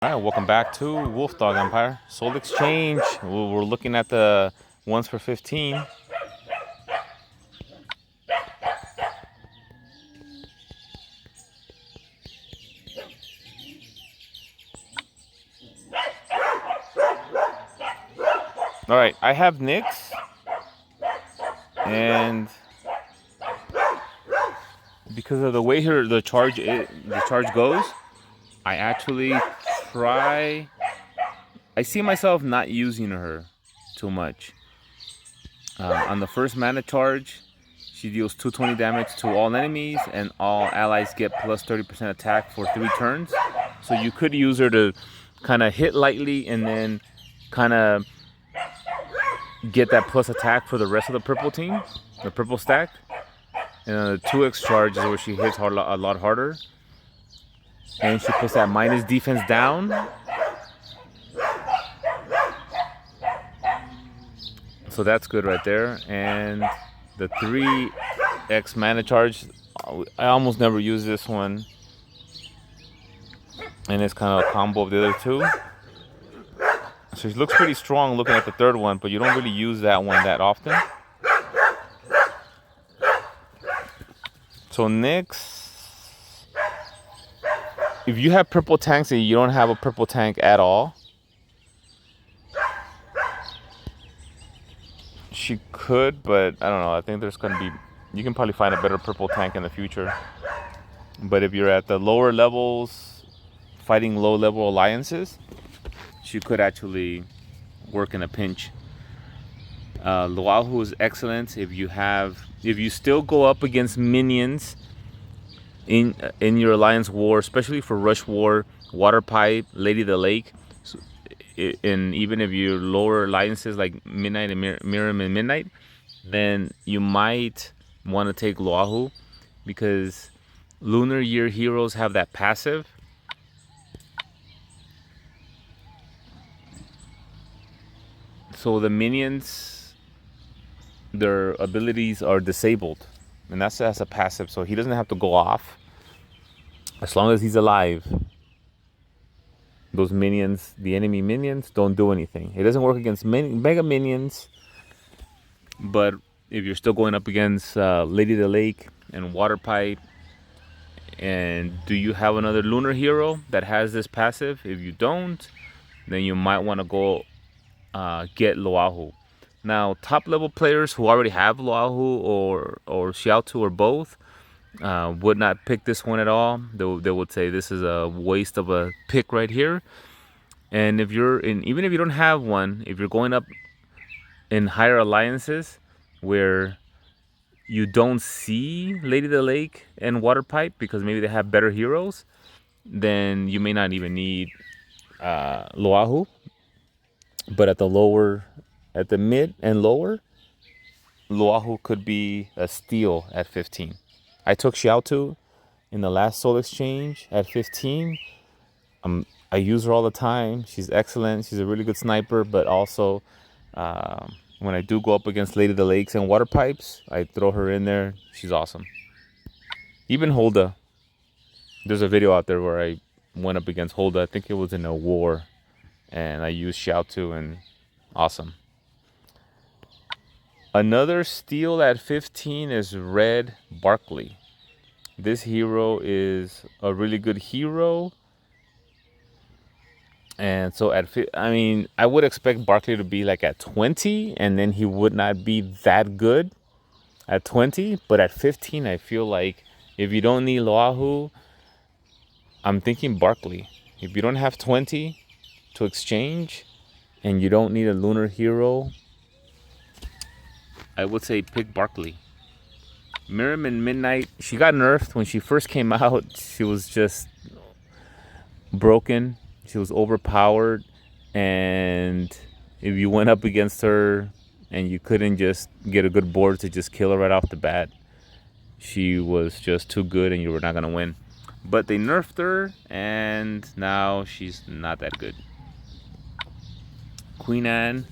All right, welcome back to Wolf Dog Empire. Soul Exchange. We're looking at the ones for 15. All right, I have Nyx, and because of the way here the charge goes, I actually try. I see myself not using her too much. On the first mana charge, she deals 220 damage to all enemies, and all allies get plus 30% attack for 3 turns. So you could use her to kind of hit lightly and then kind of get that plus attack for the rest of the purple team, the purple stack. And the 2x charge is where she hits a lot harder. And she puts that minus defense down. So that's good right there. And the 3x mana charge, I almost never use this one. And it's kind of a combo of the other two. So she looks pretty strong looking at the third one, but you don't really use that one that often. So Nyx, if you have purple tanks and you don't have a purple tank at all, she could, but I don't know. I think there's going to be, you can probably find a better purple tank in the future. But if you're at the lower levels, fighting low level alliances, she could actually work in a pinch. Luahu is excellent if you still go up against minions in your alliance war, especially for rush war, water pipe, Lady of the Lake. So, and even if you lower alliances like Midnight and Miram and Midnight, then you might want to take Luahu, because Lunar Year heroes have that passive. So the minions, their abilities are disabled, and that's a passive, so he doesn't have to go off as long as he's alive. Those minions, the enemy minions, don't do anything. It doesn't work against mega minions, but if you're still going up against Lady of the Lake and Water Pipe, and do you have another Lunar hero that has this passive? If you don't, then you might want to go get Luahu. Now, top level players who already have Luahu or Xiaotu or both would not pick this one at all. They would say this is a waste of a pick right here. And if you're in, even if you don't have one, if you're going up in higher alliances where you don't see Lady of the Lake and Water Pipe because maybe they have better heroes, then you may not even need Luahu. But at the mid and lower, Luahu could be a steal at 15. I took Xiaotu in the last Soul Exchange at 15. I use her all the time. She's excellent. She's a really good sniper, but also when I do go up against Lady of the Lakes and Water Pipes, I throw her in there. She's awesome. Even Hulda. There's a video out there where I went up against Hulda. I think it was in a war, and I used Xiaotu, and awesome. Another steal at 15 is Red Barkley. This hero is a really good hero. And so I would expect Barkley to be like at 20, and then he would not be that good at 20. But at 15, I feel like if you don't need Luahu, I'm thinking Barkley. If you don't have 20 to exchange and you don't need a Lunar hero, I would say pick Barkley. Miram and Midnight, she got nerfed when she first came out. She was just broken. She was overpowered, and if you went up against her and you couldn't just get a good board to just kill her right off the bat, she was just too good and you were not going to win. But they nerfed her, and now she's not that good. Queen Anne,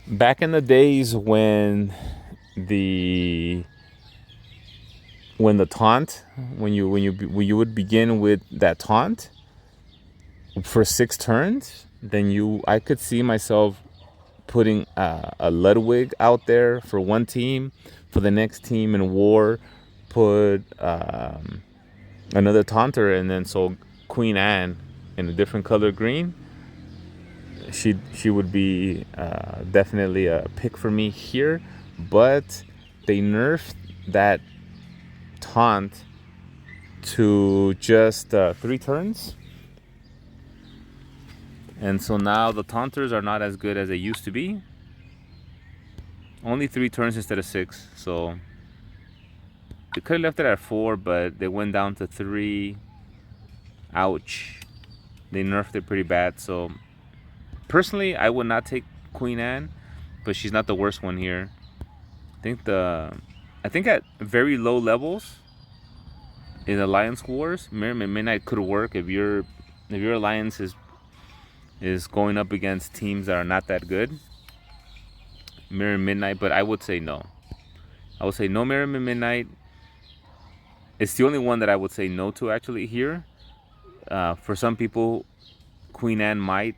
back in the days when the taunt, when you would begin with that taunt, for 6 turns, then I could see myself putting a Ludwig out there for one team. For the next team in war, put another Taunter, and then so Queen Anne in a different color green. She would be definitely a pick for me here, but they nerfed that taunt to just 3 turns. And so now the taunters are not as good as they used to be. Only 3 turns instead of 6. So they could have left it at 4, but they went down to 3. Ouch. They nerfed it pretty bad. So personally, I would not take Queen Anne, but she's not the worst one here. I think at very low levels in Alliance Wars, Merriman Midnight could work if your alliance is going up against teams that are not that good. Merriman Midnight, but I would say no. I would say no Merriman Midnight. It's the only one that I would say no to actually here. For some people, Queen Anne might.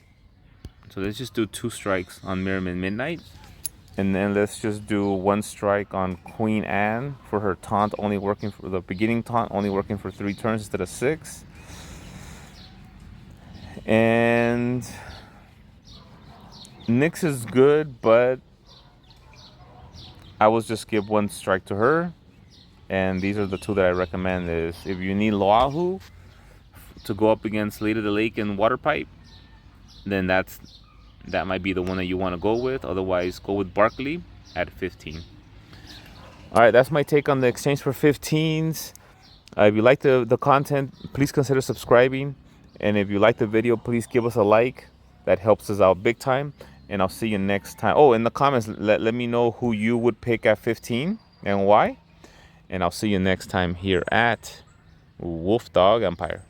So let's just do 2 strikes on Merriman Midnight. And then let's just do 1 strike on Queen Anne for her taunt only working for the beginning taunt, only working for 3 turns instead of 6. And Nyx is good, but I would just give 1 strike to her. And these are the 2 that I recommend. Is if you need Loahu to go up against Lady of the Lake and Water Pipe, then that might be the one that you want to go with. Otherwise, go with Barkley at 15. All right, that's my take on the exchange for 15s. If you like the content, please consider subscribing. And if you like the video, please give us a like. That helps us out big time. And I'll see you next time. Oh, in the comments, let me know who you would pick at 15 and why. And I'll see you next time here at Wolf Dog Empire.